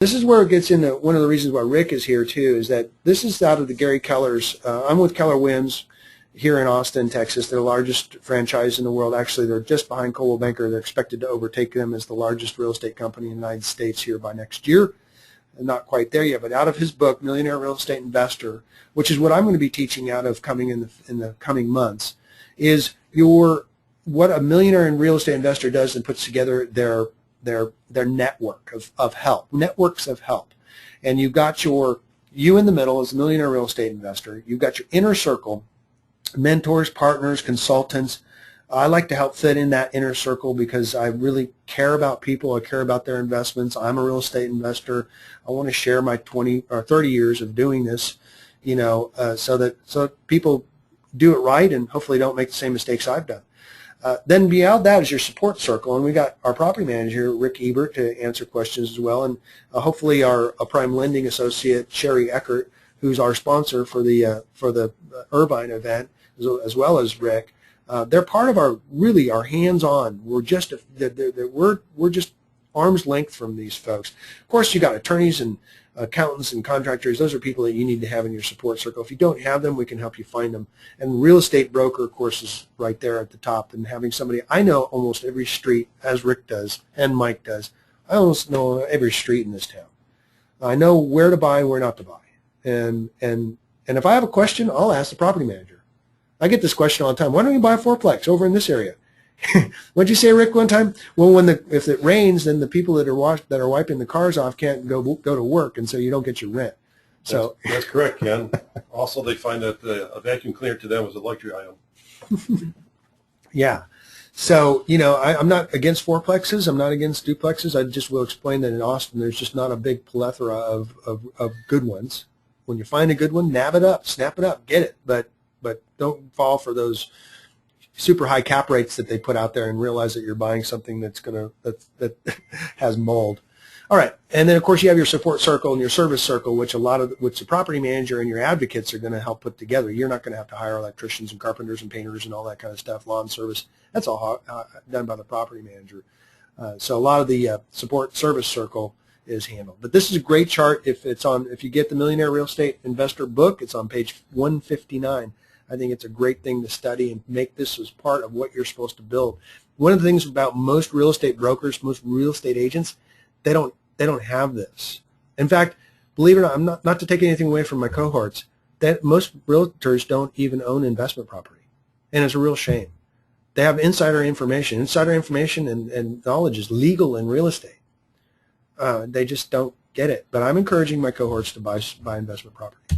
This is where it gets into one of the reasons why Rick is here too, is that this is out of the Gary Keller's. I'm with Keller Williams here in Austin, Texas. They're the largest franchise in the world. Actually, they're just behind Coldwell Banker. They're expected to overtake them as the largest real estate company in the United States here by next year. Not quite there yet, but out of his book, Millionaire Real Estate Investor, which is what I'm going to be teaching out of coming in the coming months, is what a millionaire and real estate investor does and puts together their network of help, networks of help. And you've got you in the middle as a millionaire real estate investor. You've got your inner circle, mentors, partners, consultants. I like to help fit in that inner circle because I really care about people. I care about their investments. I'm a real estate investor. I want to share my 20 or 30 years of doing this, so people do it right and hopefully don't make the same mistakes I've done. Then beyond that is your support circle, and we got our property manager, Rick Ebert, to answer questions as well, and hopefully our prime lending associate, Sherry Eckert, who's our sponsor for the Irvine event, as well as Rick. They're part of our hands-on. We're just arm's length from these folks. Of course, you got attorneys and accountants and contractors. Those are people that you need to have in your support circle. If you don't have them, we can help you find them. And real estate broker, of course, is right there at the top. And having somebody, I know almost every street, as Rick does and Mike does. I almost know every street in this town. I know where to buy and where not to buy. And if I have a question, I'll ask the property manager. I get this question all the time. Why don't you buy a fourplex over in this area? What'd you say, Rick, one time? Well, if it rains, then the people that are wiping the cars off can't go to work, and so you don't get your rent. So that's correct, Ken. Also, they find that a vacuum cleaner to them is a luxury item. Yeah. So, I'm not against fourplexes. I'm not against duplexes. I just will explain that in Austin, there's just not a big plethora of good ones. When you find a good one, nab it up, snap it up, get it. But don't fall for those super high cap rates that they put out there and realize that you're buying something that has mold. All right, and then of course you have your support circle and your service circle, which the property manager and your advocates are going to help put together. You're not going to have to hire electricians and carpenters and painters and all that kind of stuff. Lawn service, that's all done by the property manager. So a lot of the support service circle is handled. But this is a great chart. If you get the Millionaire Real Estate Investor book, it's on page 159. I think it's a great thing to study and make this as part of what you're supposed to build. One of the things about most real estate brokers, most real estate agents, they don't have this. In fact, believe it or not, I'm not to take anything away from my cohorts, that most realtors don't even own investment property, and it's a real shame. They have insider information. Insider information and knowledge is legal in real estate. They just don't get it. But I'm encouraging my cohorts to buy investment property.